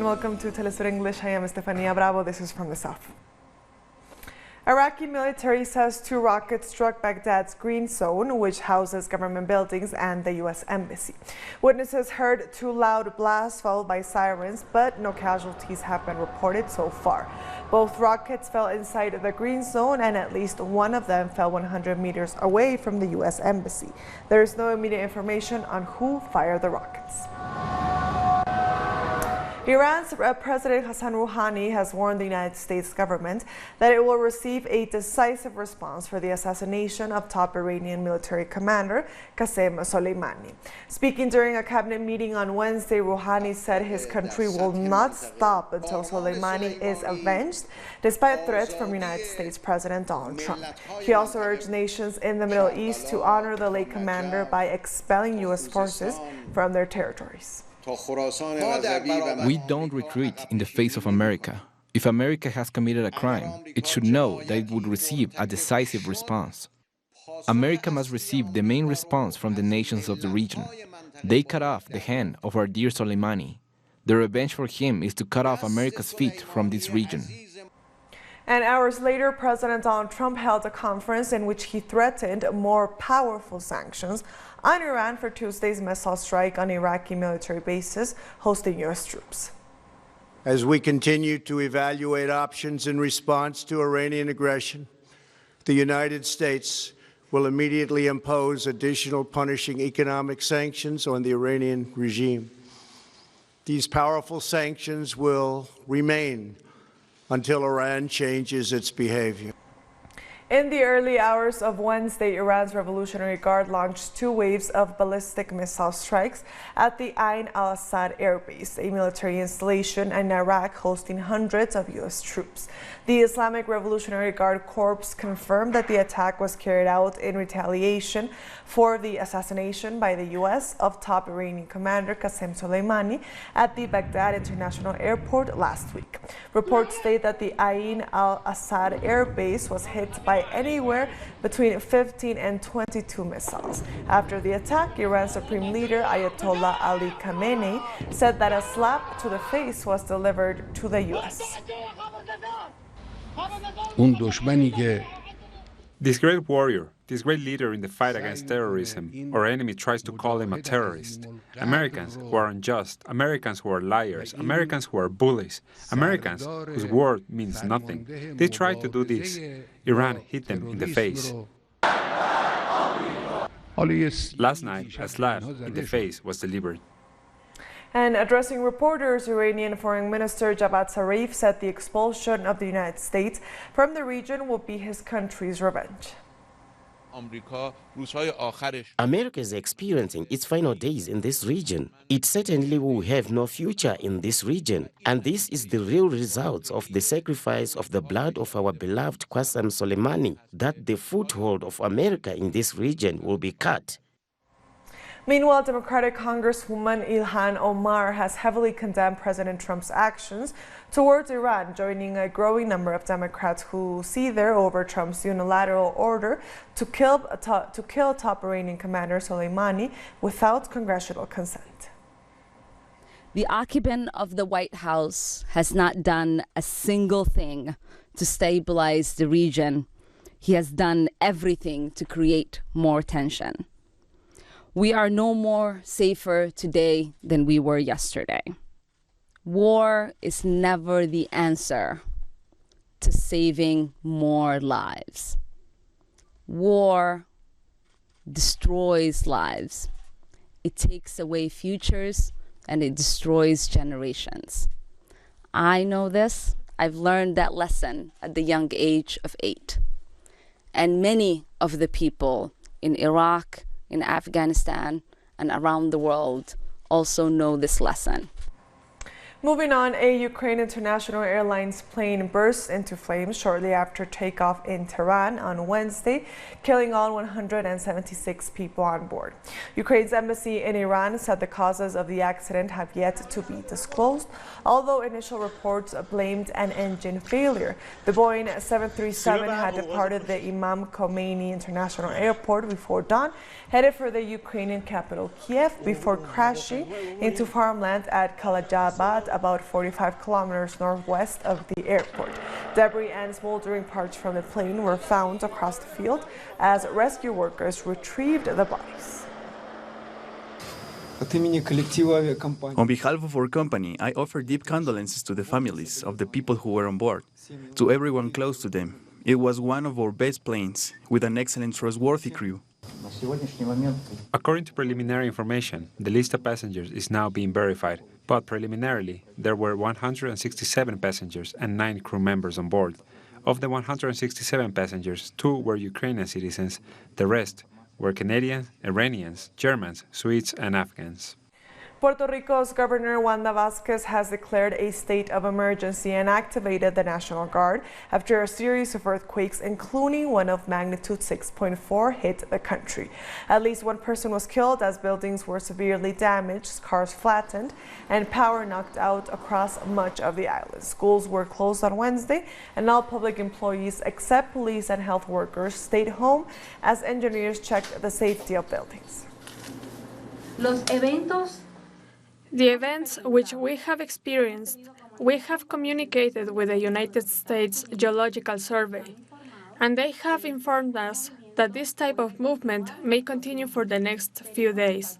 and welcome to Telesur English. I am Estefania Bravo. This is from the south. Iraqi military says 2 rockets struck Baghdad's green zone, which houses government buildings and the U.S. embassy. Witnesses heard 2 loud blasts followed by sirens, but no casualties have been reported so far. Both rockets fell inside the green zone, and at least one of them fell 100 meters away from the U.S. embassy. There is no immediate information on who fired the rockets. Iran's President Hassan Rouhani has warned the United States government that it will receive a decisive response for the assassination of top Iranian military commander Qasem Soleimani. Speaking during a cabinet meeting on Wednesday, Rouhani said his country will not stop until Soleimani is avenged, despite threats from United States President Donald Trump. He also urged nations in the Middle East to honor the late commander by expelling U.S. forces from their territories. We don't retreat in the face of America. If America has committed a crime, it should know that it would receive a decisive response. America must receive the main response from the nations of the region. They cut off the hand of our dear Soleimani. The revenge for him is to cut off America's feet from this region. And hours later, President Donald Trump held a conference in which he threatened more powerful sanctions on Iran for Tuesday's missile strike on Iraqi military bases hosting U.S. troops. As we continue to evaluate options in response to Iranian aggression, the United States will immediately impose additional punishing economic sanctions on the Iranian regime. These powerful sanctions will remain until Iran changes its behavior. In the early hours of Wednesday, Iran's Revolutionary Guard launched 2 waves of ballistic missile strikes at the Ain al-Assad air base, a military installation in Iraq hosting hundreds of U.S. troops. The Islamic Revolutionary Guard Corps confirmed that the attack was carried out in retaliation for the assassination by the U.S. of top Iranian commander Qasem Soleimani at the Baghdad International Airport last week. Reports state that the Ain al-Assad air base was hit by anywhere between 15 and 22 missiles. After the attack, Iran's supreme leader Ayatollah Ali Khamenei said that a slap to the face was delivered to the U.S. This great warrior, this great leader in the fight against terrorism, our enemy tries to call him a terrorist. Americans who are unjust, Americans who are liars, Americans who are bullies, Americans whose word means nothing. They tried to do this. Iran hit them in the face. Last night, a slap in the face was delivered. And addressing reporters, Iranian Foreign Minister Javad Zarif said the expulsion of the United States from the region will be his country's revenge. America is experiencing its final days in this region. It certainly will have no future in this region. And this is the real result of the sacrifice of the blood of our beloved Qasem Soleimani, that the foothold of America in this region will be cut. Meanwhile, Democratic Congresswoman Ilhan Omar has heavily condemned President Trump's actions towards Iran, joining a growing number of Democrats who seethe over Trump's unilateral order to kill top Iranian commander Soleimani without congressional consent. The occupant of the White House has not done a single thing to stabilize the region. He has done everything to create more tension. We are no more safer today than we were yesterday. War is never the answer to saving more lives. War destroys lives. It takes away futures and it destroys generations. I know this. I've learned that lesson at the young age of 8. And many of the people in Iraq, in Afghanistan, and around the world also know this lesson. Moving on, a Ukraine International Airlines plane burst into flames shortly after takeoff in Tehran on Wednesday, killing all 176 people on board. Ukraine's embassy in Iran said the causes of the accident have yet to be disclosed, although initial reports blamed an engine failure. The Boeing 737 had departed the Imam Khomeini International Airport before dawn, headed for the Ukrainian capital Kiev, before crashing into farmland at Kalajabad about 45 kilometers northwest of the airport. Debris and smoldering parts from the plane were found across the field as rescue workers retrieved the bodies. On behalf of our company, I offer deep condolences to the families of the people who were on board, to everyone close to them. It was one of our best planes, with an excellent, trustworthy crew. According to preliminary information, the list of passengers is now being verified, but preliminarily, there were 167 passengers and 9 crew members on board. Of the 167 passengers, 2 were Ukrainian citizens, the rest were Canadians, Iranians, Germans, Swedes, and Afghans. Puerto Rico's Governor Wanda Vázquez has declared a state of emergency and activated the National Guard after a series of earthquakes, including one of magnitude 6.4, hit the country. At least one person was killed as buildings were severely damaged, cars flattened, and power knocked out across much of the island. Schools were closed on Wednesday, and all public employees except police and health workers stayed home as engineers checked the safety of buildings. The events which we have experienced, we have communicated with the United States Geological Survey, and they have informed us that this type of movement may continue for the next few days.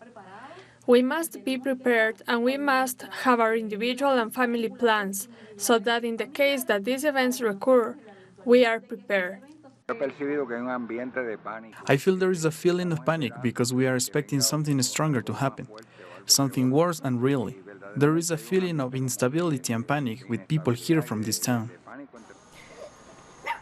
We must be prepared, and we must have our individual and family plans so that in the case that these events recur, we are prepared. I feel there is a feeling of panic because we are expecting something stronger to happen, something worse and really. There is a feeling of instability and panic with people here from this town.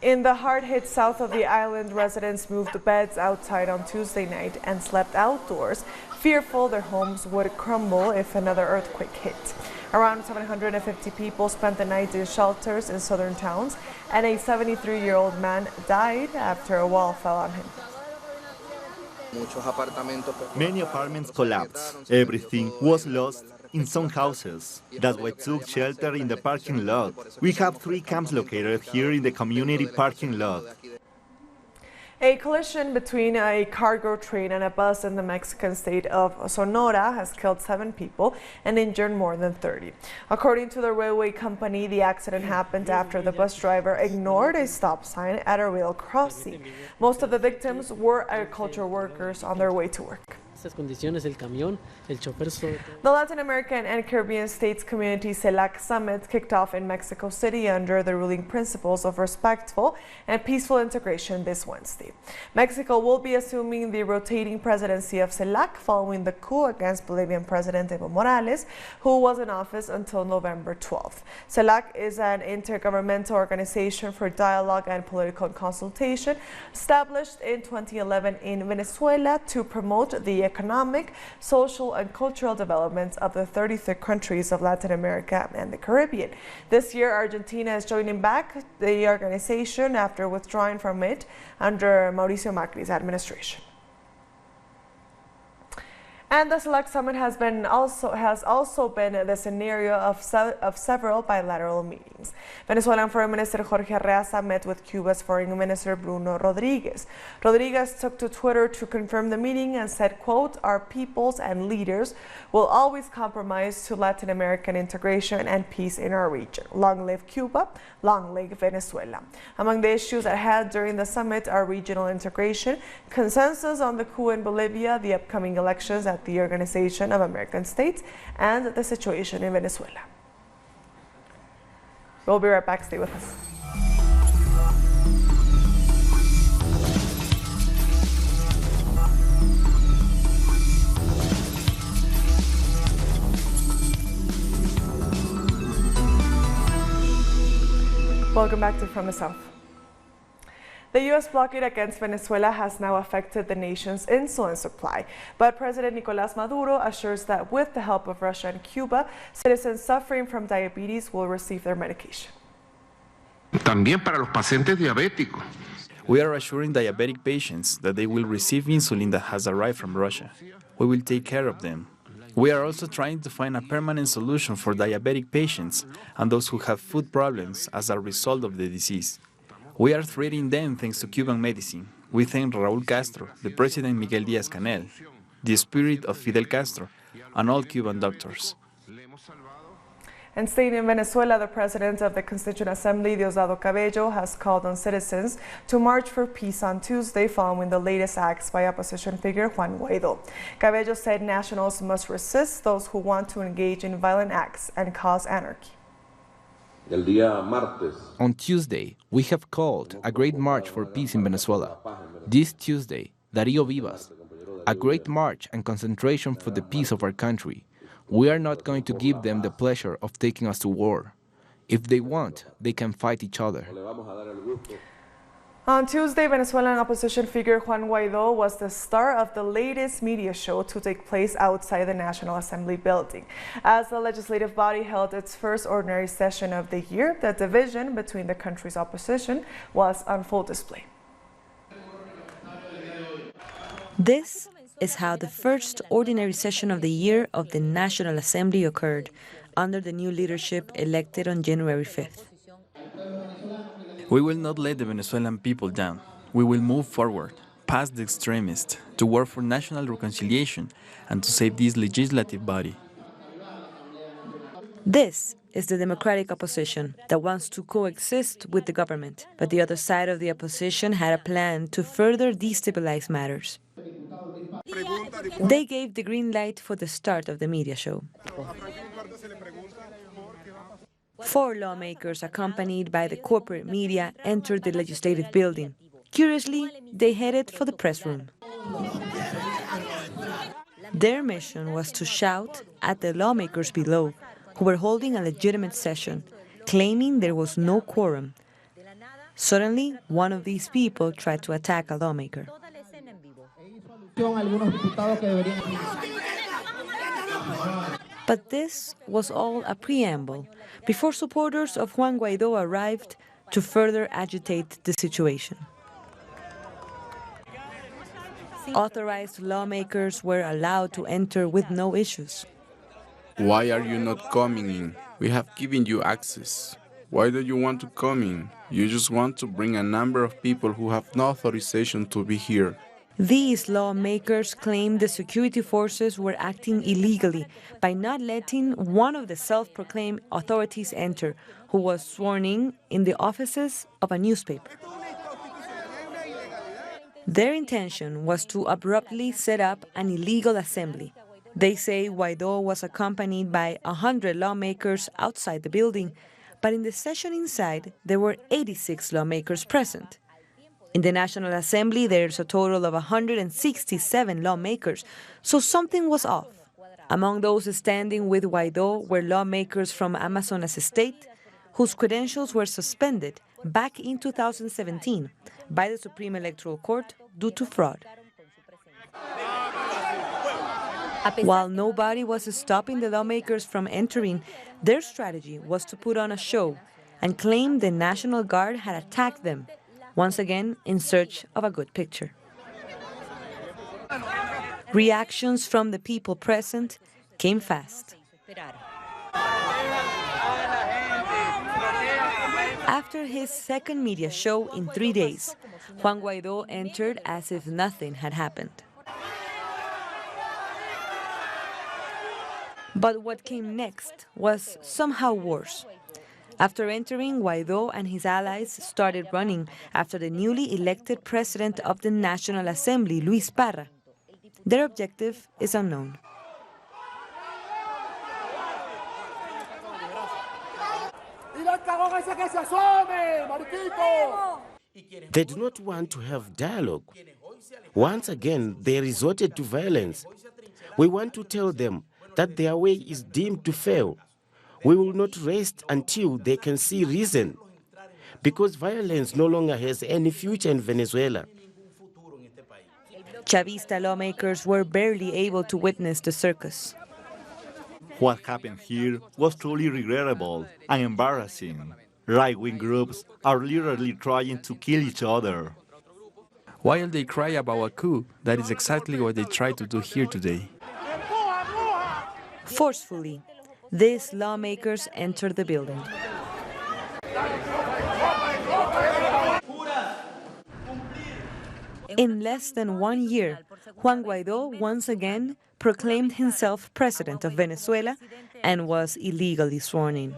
In the hard-hit south of the island, residents moved beds outside on Tuesday night and slept outdoors, fearful their homes would crumble if another earthquake hit. Around 750 people spent the night in shelters in southern towns, and a 73-year-old man died after a wall fell on him. Many apartments collapsed. Everything was lost in some houses. That's why I took shelter in the parking lot. We have 3 camps located here in the community parking lot. A collision between a cargo train and a bus in the Mexican state of Sonora has killed 7 people and injured more than 30. According to the railway company, the accident happened after the bus driver ignored a stop sign at a rail crossing. Most of the victims were agricultural workers on their way to work. The Latin American and Caribbean States Community CELAC Summit kicked off in Mexico City under the ruling principles of respectful and peaceful integration this Wednesday. Mexico will be assuming the rotating presidency of CELAC following the coup against Bolivian President Evo Morales, who was in office until November 12th. CELAC is an intergovernmental organization for dialogue and political consultation established in 2011 in Venezuela to promote the economic, social, and cultural development of the 33 countries of Latin America and the Caribbean. This year, Argentina is joining back the organization after withdrawing from it under Mauricio Macri's administration. And the CELAC Summit has also been the scenario of several bilateral meetings. Venezuelan Foreign Minister Jorge Arreaza met with Cuba's Foreign Minister Bruno Rodriguez. Rodriguez took to Twitter to confirm the meeting and said, quote, "Our peoples and leaders will always compromise to Latin American integration and peace in our region. Long live Cuba, long live Venezuela." Among the issues at hand during the summit are regional integration, consensus on the coup in Bolivia, the upcoming elections at the Organization of American States, and the situation in Venezuela. We'll be right back. Stay with us. Welcome back to From the South. The U.S. blockade against Venezuela has now affected the nation's insulin supply, but President Nicolás Maduro assures that with the help of Russia and Cuba, citizens suffering from diabetes will receive their medication. También para los pacientes diabéticos. We are assuring diabetic patients that they will receive insulin that has arrived from Russia. We will take care of them. We are also trying to find a permanent solution for diabetic patients and those who have food problems as a result of the disease. We are treating them thanks to Cuban medicine. We thank Raúl Castro, the President Miguel Díaz-Canel, the spirit of Fidel Castro, and all Cuban doctors. And staying in Venezuela, the president of the Constituent Assembly, Diosdado Cabello, has called on citizens to march for peace on Tuesday following the latest acts by opposition figure Juan Guaidó. Cabello said nationals must resist those who want to engage in violent acts and cause anarchy. On Tuesday, we have called a great march for peace in Venezuela. This Tuesday, Darío Vivas, a great march and concentration for the peace of our country. We are not going to give them the pleasure of taking us to war. If they want, they can fight each other. On Tuesday, Venezuelan opposition figure Juan Guaidó was the star of the latest media show to take place outside the National Assembly building. As the legislative body held its first ordinary session of the year, the division between the country's opposition was on full display. This is how the first ordinary session of the year of the National Assembly occurred under the new leadership elected on January 5th. We will not let the Venezuelan people down. We will move forward, past the extremists, to work for national reconciliation and to save this legislative body. This is the democratic opposition that wants to coexist with the government, but the other side of the opposition had a plan to further destabilize matters. They gave the green light for the start of the media show. 4 lawmakers, accompanied by the corporate media, entered the legislative building. Curiously, they headed for the press room. Their mission was to shout at the lawmakers below, who were holding a legitimate session, claiming there was no quorum. Suddenly, one of these people tried to attack a lawmaker. But this was all a preamble before supporters of Juan Guaidó arrived to further agitate the situation. Authorized lawmakers were allowed to enter with no issues. Why are you not coming in? We have given you access. Why do you want to come in? You just want to bring a number of people who have no authorization to be here. These lawmakers claimed the security forces were acting illegally by not letting one of the self-proclaimed authorities enter, who was sworn in the offices of a newspaper. Their intention was to abruptly set up an illegal assembly. They say Guaidó was accompanied by 100 lawmakers outside the building, but in the session inside, there were 86 lawmakers present. In the National Assembly, there's a total of 167 lawmakers, so something was off. Among those standing with Guaidó were lawmakers from Amazonas State, whose credentials were suspended back in 2017 by the Supreme Electoral Court due to fraud. While nobody was stopping the lawmakers from entering, their strategy was to put on a show and claim the National Guard had attacked them, once again in search of a good picture. Reactions from the people present came fast. After his second media show in 3 days, Juan Guaidó entered as if nothing had happened. But what came next was somehow worse. After entering, Guaidó and his allies started running after the newly elected president of the National Assembly, Luis Parra. Their objective is unknown. They do not want to have dialogue. Once again, they resorted to violence. We want to tell them that their way is deemed to fail. We will not rest until they can see reason, because violence no longer has any future in Venezuela. Chavista lawmakers were barely able to witness the circus. What happened here was truly regrettable and embarrassing. Right-wing groups are literally trying to kill each other. While they cry about a coup, that is exactly what they try to do here today. Forcefully, these lawmakers entered the building. In less than 1 year, Juan Guaidó once again proclaimed himself president of Venezuela and was illegally sworn in.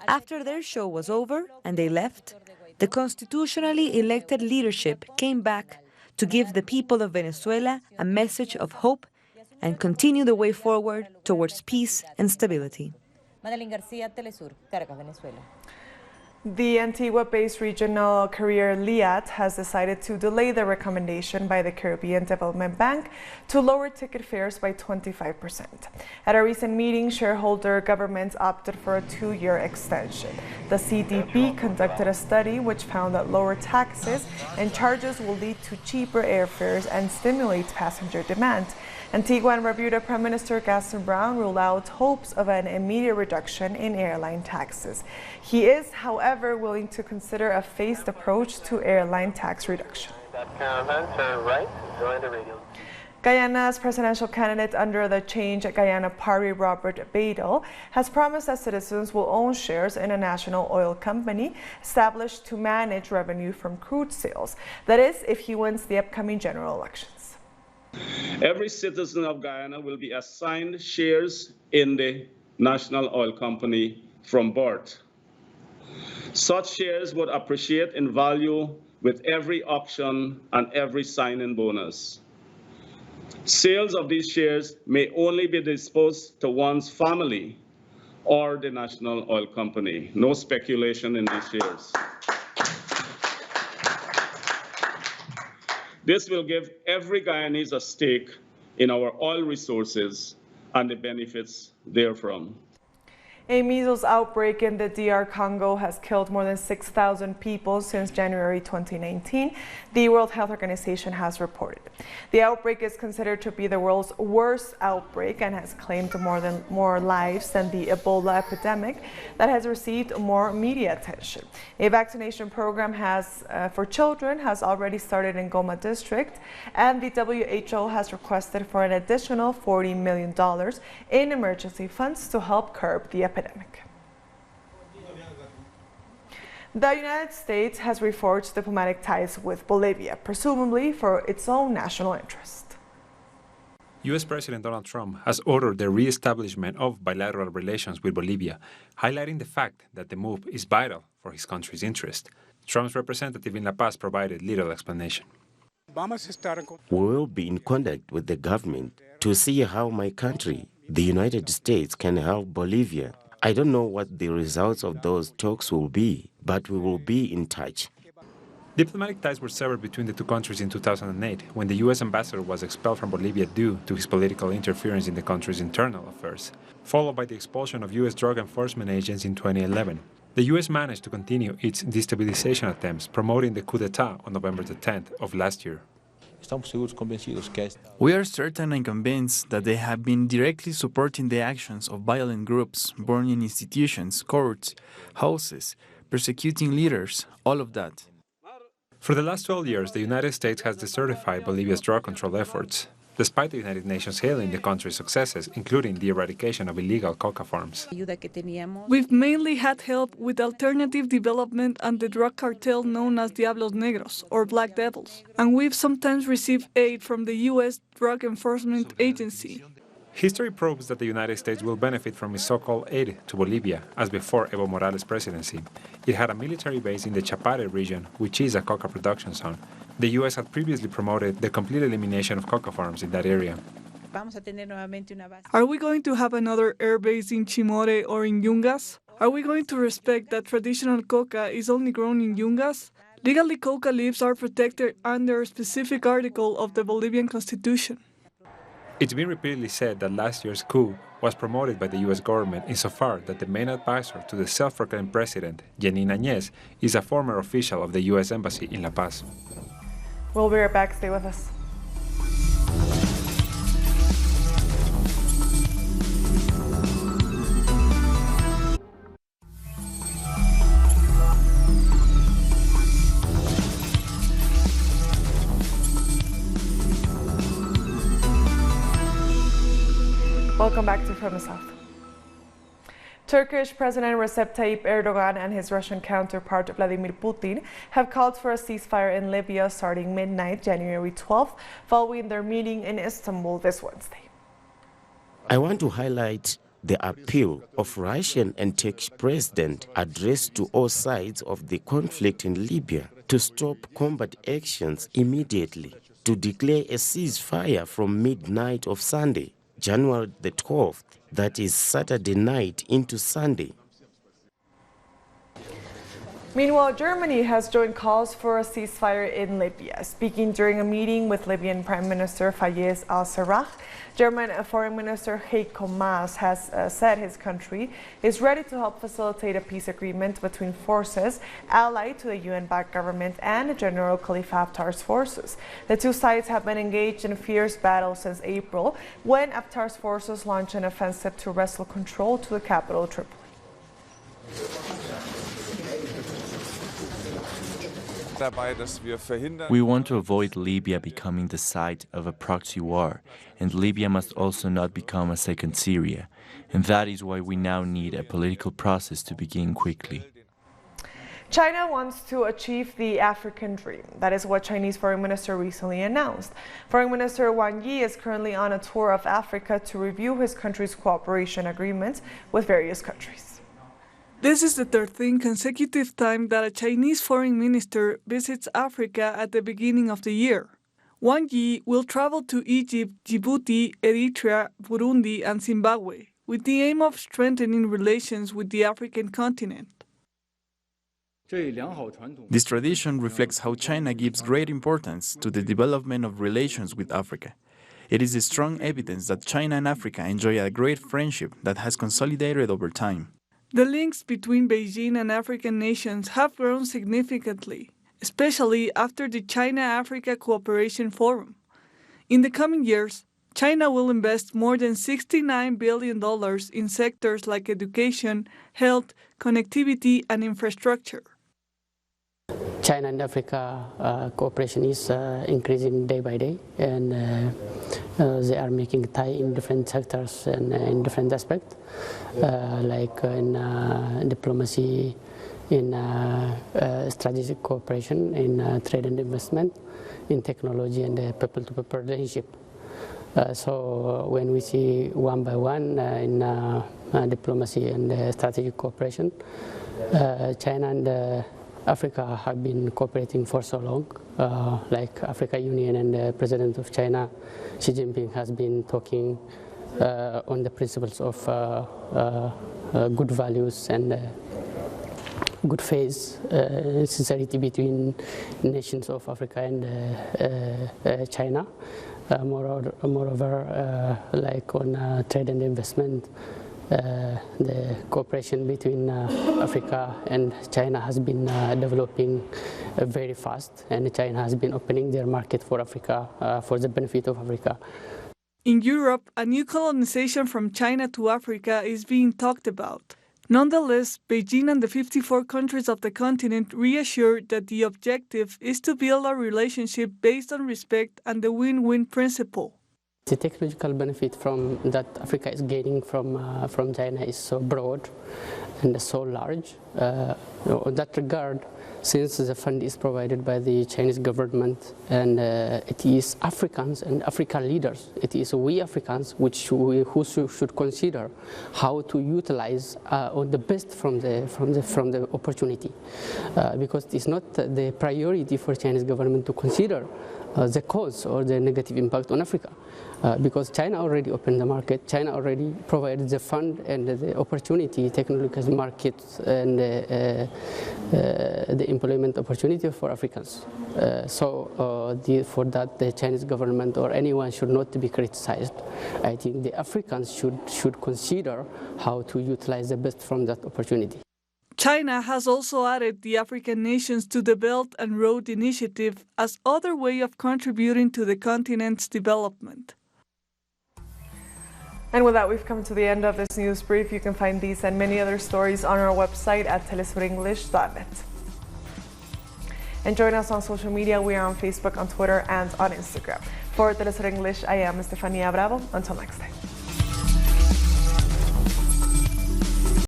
After their show was over and they left, the constitutionally elected leadership came back to give the people of Venezuela a message of hope and continue the way forward towards peace and stability. The Antigua-based regional carrier LIAT has decided to delay the recommendation by the Caribbean Development Bank to lower ticket fares by 25%. At a recent meeting, shareholder governments opted for a 2-year extension. The CDB conducted a study which found that lower taxes and charges will lead to cheaper airfares and stimulate passenger demand. Antigua and Barbuda Prime Minister Gaston Brown ruled out hopes of an immediate reduction in airline taxes. He is, however, willing to consider a phased approach to airline tax reduction. Guyana's presidential candidate under the Change Guyana Party, Robert Badel, has promised that citizens will own shares in a national oil company established to manage revenue from crude sales. That is, if he wins the upcoming general elections. Every citizen of Guyana will be assigned shares in the national oil company from birth. Such shares would appreciate in value with every option and every sign-in bonus. Sales of these shares may only be disposed to one's family or the national oil company. No speculation in these shares. This will give every Guyanese a stake in our oil resources and the benefits therefrom. A measles outbreak in the DR Congo has killed more than 6,000 people since January 2019, the World Health Organization has reported. The outbreak is considered to be the world's worst outbreak and has claimed more lives than the Ebola epidemic that has received more media attention. A vaccination program for children has already started in Goma district, and the WHO has requested for an additional $40 million in emergency funds to help curb the epidemic. The United States has reforged diplomatic ties with Bolivia, presumably for its own national interest. U.S. President Donald Trump has ordered the re-establishment of bilateral relations with Bolivia, highlighting the fact that the move is vital for his country's interest. Trump's representative in La Paz provided little explanation. We will be in contact with the government to see how my country, the United States, can help Bolivia. I don't know what the results of those talks will be, but we will be in touch. Diplomatic ties were severed between the two countries in 2008, when the U.S. ambassador was expelled from Bolivia due to his political interference in the country's internal affairs, followed by the expulsion of U.S. drug enforcement agents in 2011. The U.S. managed to continue its destabilization attempts, promoting the coup d'etat on November the 10th of last year. We are certain and convinced that they have been directly supporting the actions of violent groups, burning institutions, courts, houses, persecuting leaders, all of that. For the last 12 years, the United States has decertified Bolivia's drug control efforts, despite the United Nations hailing the country's successes, including the eradication of illegal coca farms. We've mainly had help with alternative development and the drug cartel known as Diablos Negros, or Black Devils, and we've sometimes received aid from the U.S. Drug Enforcement Agency. History proves that the United States will benefit from its so-called aid to Bolivia, as before Evo Morales' presidency. It had a military base in the Chapare region, which is a coca production zone. The U.S. had previously promoted the complete elimination of coca farms in that area. Are we going to have another air base in Chimore or in Yungas? Are we going to respect that traditional coca is only grown in Yungas? Legally, coca leaves are protected under a specific article of the Bolivian Constitution. It's been repeatedly said that last year's coup was promoted by the U.S. government insofar that the main advisor to the self-proclaimed president, Jeanine Áñez, is a former official of the U.S. Embassy in La Paz. We'll be right back. Stay with us. Welcome back to From the South. Turkish President Recep Tayyip Erdogan and his Russian counterpart Vladimir Putin have called for a ceasefire in Libya starting midnight, January 12th, following their meeting in Istanbul this Wednesday. I want to highlight the appeal of Russian and Turkish president addressed to all sides of the conflict in Libya to stop combat actions immediately, to declare a ceasefire from midnight of Sunday, January the 12th, that is Saturday night into Sunday. Meanwhile, Germany has joined calls for a ceasefire in Libya. Speaking during a meeting with Libyan Prime Minister Fayez al-Sarraj, German Foreign Minister Heiko Maas has said his country is ready to help facilitate a peace agreement between forces allied to the UN-backed government and General Khalifa Haftar's forces. The two sides have been engaged in a fierce battle since April, when Haftar's forces launched an offensive to wrestle control to the capital, Tripoli. We want to avoid Libya becoming the site of a proxy war, and Libya must also not become a second Syria. And that is why we now need a political process to begin quickly. China wants to achieve the African dream. That is what Chinese Foreign Minister recently announced. Foreign Minister Wang Yi is currently on a tour of Africa to review his country's cooperation agreements with various countries. This is the 13th consecutive time that a Chinese foreign minister visits Africa at the beginning of the year. Wang Yi will travel to Egypt, Djibouti, Eritrea, Burundi, and Zimbabwe, with the aim of strengthening relations with the African continent. This tradition reflects how China gives great importance to the development of relations with Africa. It is a strong evidence that China and Africa enjoy a great friendship that has consolidated over time. The links between Beijing and African nations have grown significantly, especially after the China-Africa Cooperation Forum. In the coming years, China will invest more than $69 billion in sectors like education, health, connectivity, and infrastructure. China and Africa cooperation is increasing day by day, and they are making tie in different sectors and in different aspects, like in diplomacy, in strategic cooperation, in trade and investment, in technology, and people-to-people relationship. So when we see one by one in diplomacy and strategic cooperation, China and Africa have been cooperating for so long, like Africa Union and the President of China, Xi Jinping, has been talking on the principles of good values and good faith, sincerity between nations of Africa and China. Moreover, like on trade and investment, the cooperation between Africa and China has been developing very fast, and China has been opening their market for Africa for the benefit of Africa. In Europe, a new colonization from China to Africa is being talked about. Nonetheless, Beijing and the 54 countries of the continent reassured that the objective is to build a relationship based on respect and the win-win principle. The technological benefit from that Africa is gaining from China is so broad and so large. In that regard, since the fund is provided by the Chinese government, and it is Africans and African leaders, it is we Africans who should consider how to utilize the best from the opportunity, because it is not the priority for Chinese government to consider the cause or the negative impact on Africa, because China already opened the market, China already provided the fund and the opportunity, technological markets, and the employment opportunity for Africans. For that, the Chinese government or anyone should not be criticized. I think the Africans should consider how to utilize the best from that opportunity. China has also added the African nations to the Belt and Road Initiative as other way of contributing to the continent's development. And with that, we've come to the end of this news brief. You can find these and many other stories on our website at telesurenglish.net. And join us on social media. We are on Facebook, on Twitter, and on Instagram. For Telesur English, I am Estefania Bravo. Until next time.